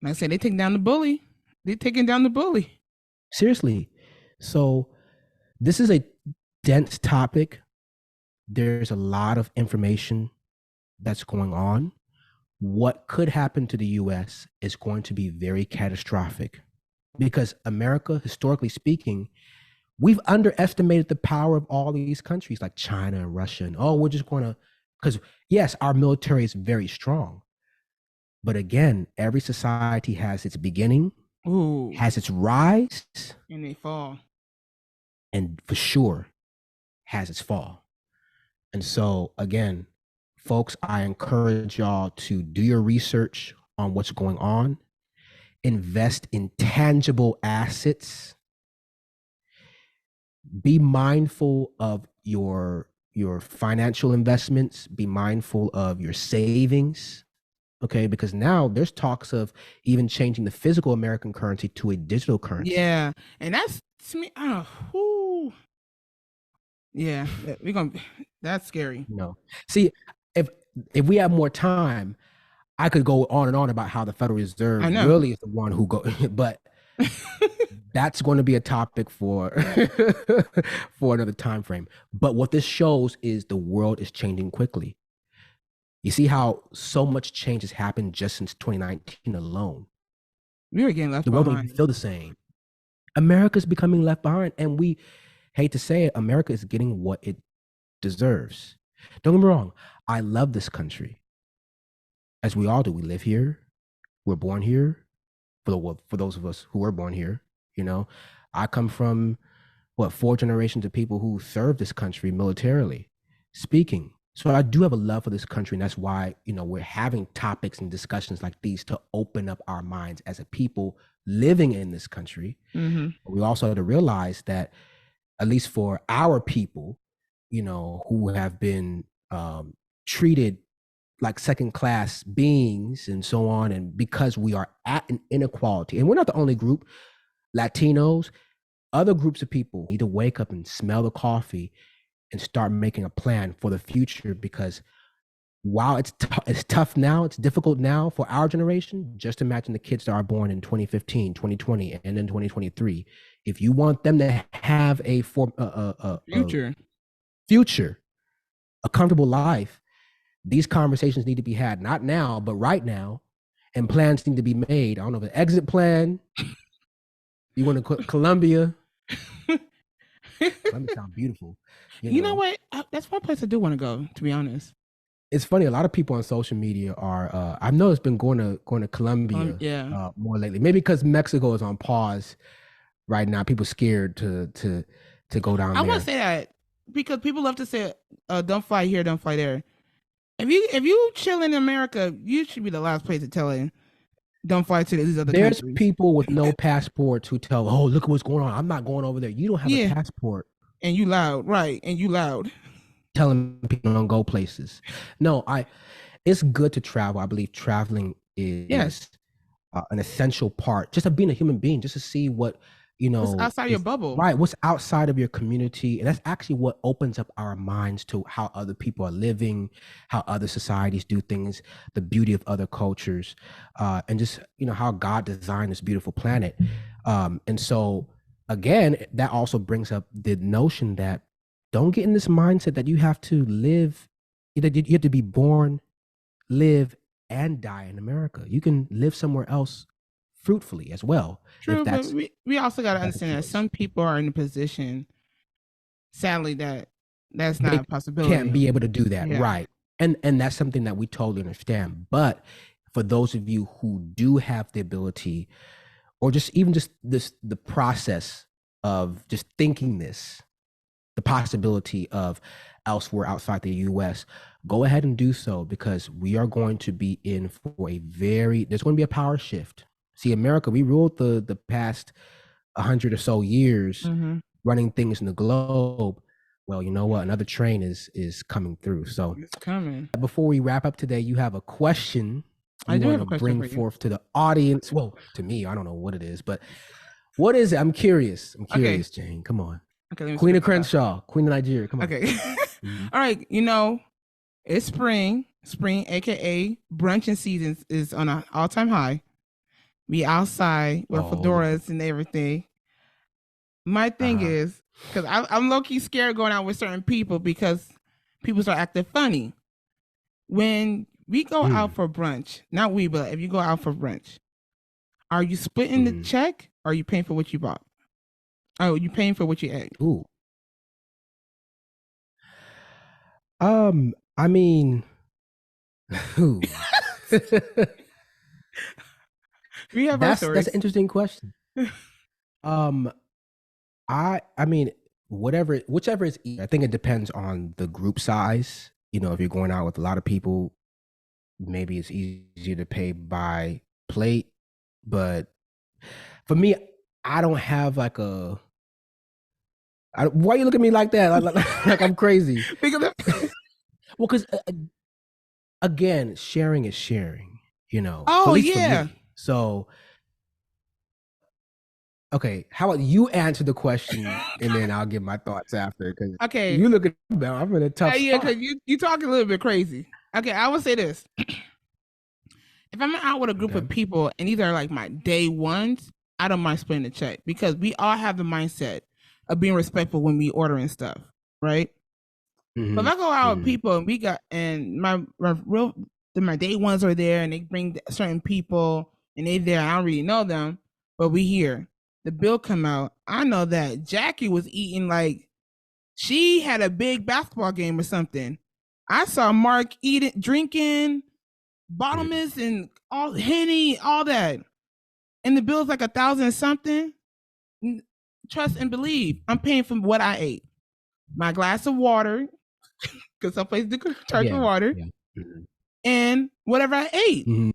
Like I said, they take down the bully. They're taking down the bully. Seriously. So this is a dense topic. There's a lot of information that's going on. What could happen to the U.S. is going to be very catastrophic, because America, historically speaking, we've underestimated the power of all these countries like China and Russia. And we're just going to, because yes, our military is very strong. But again, every society has its beginning, has its rise, and they fall. And for sure has its fall. And so again, folks, I encourage y'all to do your research on what's going on, invest in tangible assets, be mindful of your financial investments, be mindful of your savings. Okay, because now there's talks of even changing the physical American currency to a digital currency. Yeah, and that's to me. Yeah, we're gonna. That's scary. See, if we have more time, I could go on and on about how the Federal Reserve really is the one who go, but that's going to be a topic for for another time frame. But what this shows is the world is changing quickly. You see how so much change has happened just since 2019 alone. We were getting left behind. The world behind. don't even feel the same. America's becoming left behind, and we hate to say it, America is getting what it deserves. Don't get me wrong. I love this country, as we all do. We live here. We're born here. For those of us who were born here, I come from 4 generations of people who served this country militarily speaking. So I do have a love for this country, and that's why we're having topics and discussions like these to open up our minds as a people living in this country. Mm-hmm. We also have to realize that, at least for our people, who have been treated like second-class beings and so on, and because we are at an inequality, and we're not the only group, Latinos, other groups of people need to wake up and smell the coffee and start making a plan for the future, because while it's tough now, it's difficult now for our generation, just imagine the kids that are born in 2015, 2020, and then 2023. If you want them to have a future, a comfortable life, these conversations need to be had, not now, but right now, and plans need to be made. I don't know, the exit plan. You want to Colombia. Colombia sounds beautiful. You know what? That's one place I do want to go, to be honest. It's funny. A lot of people on social media are. I've noticed been going to Colombia more lately. Maybe because Mexico is on pause right now. People scared to go down there. I want to say that because people love to say, "Don't fly here, don't fly there." If you chill in America, you should be the last place to tell it. Don't fly to these other countries. There's people with no passports who tell, "Oh, look at what's going on. I'm not going over there." You don't have a passport, and you loud, right? And you loud. Telling people don't go places. No, it's good to travel. I believe traveling is an essential part just of being a human being, just to see what what's outside your bubble, right? What's outside of your community, and that's actually what opens up our minds to how other people are living, how other societies do things, the beauty of other cultures, and just how God designed this beautiful planet. And so, again, that also brings up the notion that don't get in this mindset that you have to live, that you have to be born, live, and die in America. You can live somewhere else fruitfully as well. True, but we also got to understand that some people are in a position, sadly, that's not a possibility. Can't be able to do that, right? And that's something that we totally understand. But for those of you who do have the ability, or just the process of just thinking this, the possibility of elsewhere outside the U.S., go ahead and do so, because we are going to be in for there's going to be a power shift. See, America, we ruled the past 100 or so years, running things in the globe. Well, you know what? Another train is coming through. So it's coming. Before we wrap up today, you have a question I do have a question bring forth to the audience. Well, to me, I don't know what it is, but what is it? I'm curious, Jane. Come on. Okay, Queen of Crenshaw, Queen of Nigeria. Come on. Okay. All right. It's spring, aka brunching season is on an all-time high. We outside with fedoras and everything. My thing is, because I'm low-key scared going out with certain people because people start acting funny. When we go out for brunch, not we, but if you go out for brunch, are you splitting the check, or are you paying for what you bought? Oh, you paying for what you ate? Ooh. I mean, we have that's an interesting question. I mean, whichever is easy. I think it depends on the group size. If you're going out with a lot of people, maybe it's easier to pay by plate. But for me, I don't have like why you look at me like that? Like I'm crazy. Well, because again, sharing is sharing. Oh, yeah. So Okay, how about you answer the question and then I'll give my thoughts after? Because okay, you look at I'm in a tough yeah, spot. because you talking a little bit crazy. Okay, I will say this: if I'm out with a group of people and these are like my day ones, I don't mind splitting the check because we all have the mindset of being respectful when we ordering stuff, right? Mm-hmm. But if I go out with people and we got and my day ones are there and they bring certain people and they there, I don't really know them, but we here. The bill come out. I know that Jackie was eating like she had a big basketball game or something. I saw Mark eating, drinking, bottomless and all Henny, all that. And the bill's like 1,000 something. Trust and believe, I'm paying for what I ate. My glass of water, because some places do charge for water, and whatever I ate. And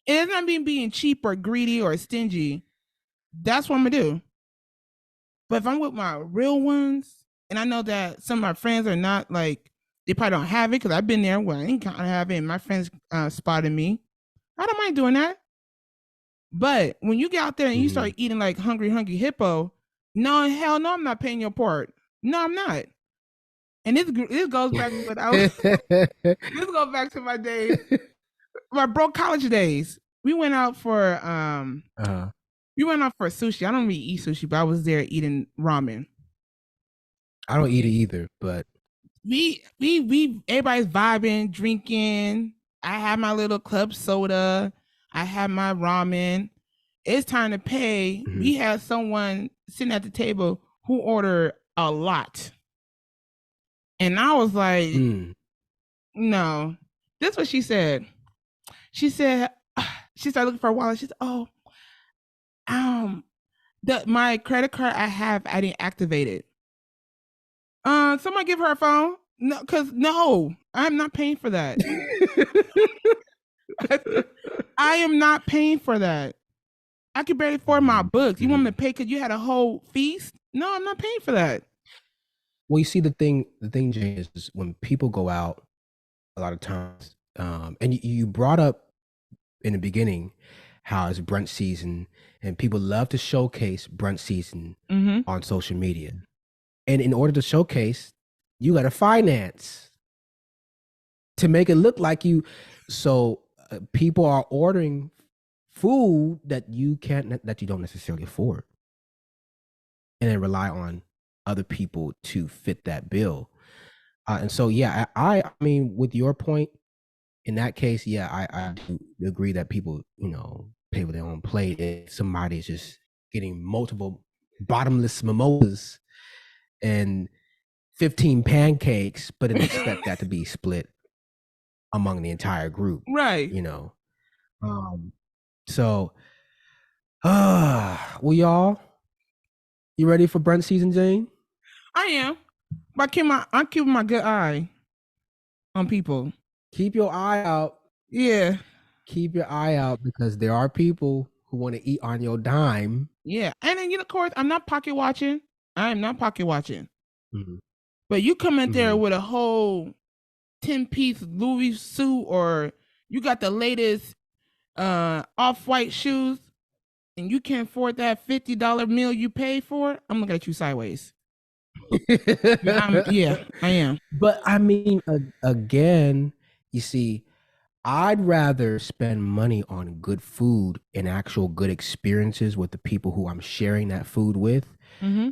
it's not being cheap or greedy or stingy. That's what I'm gonna do. But if I'm with my real ones, and I know that some of my friends are not like they probably don't have it because I've been there where I ain't kind of have it, and my friends spotted me. I don't mind doing that. But when you get out there and you start eating like hungry hippo, no, hell no, I'm not paying your part. No, I'm not. And this goes back to what I was. This goes back to my days, my broke college days. We went out for we went out for sushi. I don't really eat sushi, but I was there eating ramen. I don't eat it either, but we everybody's vibing, drinking. I have my little club soda. I have my ramen. It's time to pay. We had someone sitting at the table who ordered a lot. And I was like, no. This is what she said. She said, she started looking for a wallet. She said, my credit card I have, I didn't activate it. Somebody give her a phone. No, because no, I'm not paying for that. I am not paying for that. I could barely afford my books. You want me to pay because you had a whole feast? No, I'm not paying for that. Well, you see, the thing, Jane, is when people go out, a lot of times, and you brought up in the beginning how it's brunch season, and people love to showcase brunch season on social media. And in order to showcase, you got to finance to make it look like you. So people are ordering food that you don't necessarily afford, and then rely on other people to fit that bill. And so, yeah, I mean, with your point, in that case, yeah, I do agree that people, pay with their own plate. If somebody's just getting multiple bottomless mimosas and 15 pancakes, but then expect that to be split among the entire group. Right. So, well, y'all, you ready for brunch season, Jane? I am. But I'm keeping my good eye on people. Keep your eye out. Yeah. Keep your eye out because there are people who want to eat on your dime. Yeah. And then, of course, I'm not pocket watching. I am not pocket watching. But you come in there with a whole 10-piece Louis suit, or you got the latest off-white shoes, and you can't afford that $50 meal you pay for, I'm looking at you sideways. Yeah, I am. But I mean, again, you see, I'd rather spend money on good food and actual good experiences with the people who I'm sharing that food with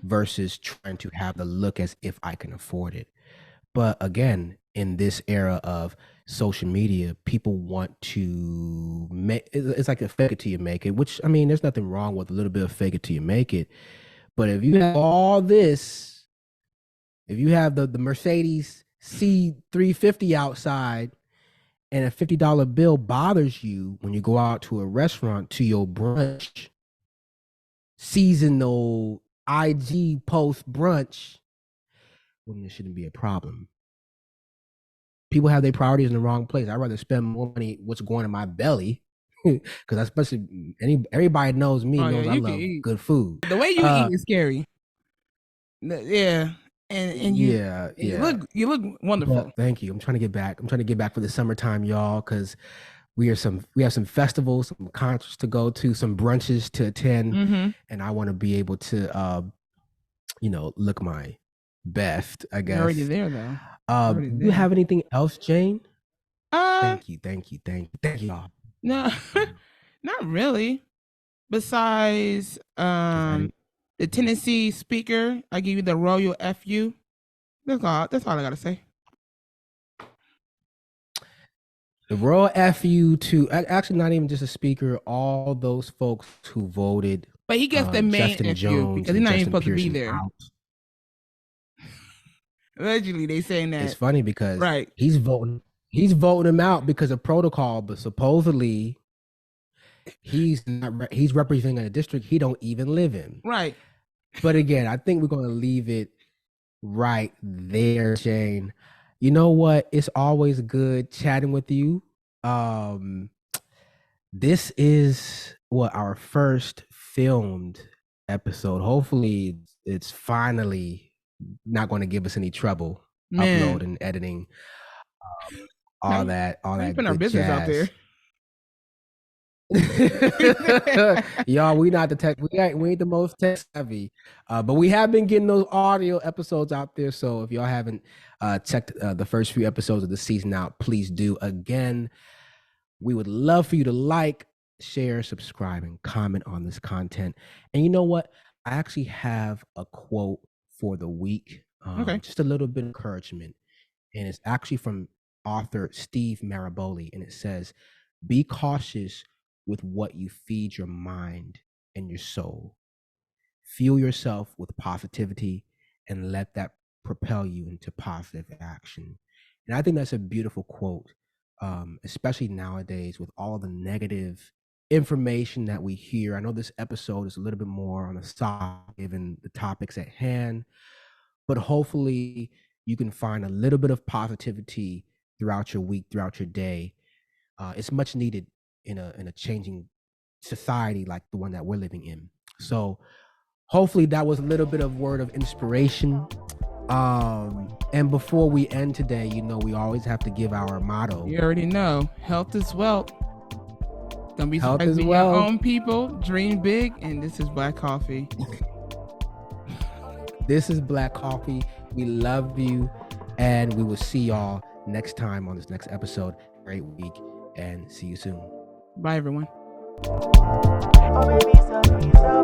versus trying to have the look as if I can afford it. But again, in this era of social media, people want to make it's like a fake it till you make it, which, I mean, there's nothing wrong with a little bit of fake it till you make it. But if you have all this, if you have the Mercedes C350 outside and a $50 bill bothers you when you go out to a restaurant to your brunch, seasonal IG post brunch, well, there shouldn't be a problem. People have their priorities in the wrong place. I'd rather spend more money what's going in my belly, because especially everybody knows me, knows I love good food. The way you eat is scary. Yeah. And you look wonderful. Well, thank you. I'm trying to get back for the summertime, y'all, because we have some festivals, some concerts to go to, some brunches to attend, and I want to be able to look my best, I guess. You're already there though. Do you have anything else, Jane? Thank you, y'all. No, not really. Besides the Tennessee speaker, I give you the royal FU. That's all I gotta say. The royal FU to actually not even just a speaker, all those folks who voted. But he gets the main Justin FU Jones because he's not even supposed Pearson to be there. Out. Allegedly, they saying that. It's funny because right. he's voting him out because of protocol, but supposedly he's representing a district he don't even live in. Right. But again, I think we're going to leave it right there, Jane. You know what? It's always good chatting with you. This is our first filmed episode. Hopefully it's finally not going to give us any trouble uploading, editing, all that good our business jazz out there. Y'all, we not the tech. We ain't the most tech savvy, but we have been getting those audio episodes out there. So if y'all haven't checked the first few episodes of the season out, please do. Again, we would love for you to like, share, subscribe, and comment on this content. And you know what? I actually have a quote for the week. Just a little bit of encouragement, and it's actually from author Steve Maraboli, and it says, "Be cautious with what you feed your mind and your soul. Fuel yourself with positivity and let that propel you into positive action." And I think that's a beautiful quote, especially nowadays with all the negative information that we hear. I know this episode is a little bit more on the side given the topics at hand, but hopefully you can find a little bit of positivity throughout your week, throughout your day. It's much needed in a changing society like the one that we're living in. So hopefully that was a little bit of word of inspiration. And before we end today, we always have to give our motto. You already know, health is wealth. Don't be health surprised is when wealth. your own people dream big, and this is BlaqKoffee. This is BlaqKoffee. We love you, and we will see y'all next time on this next episode. Great week, and see you soon. Bye, everyone. Oh, baby, so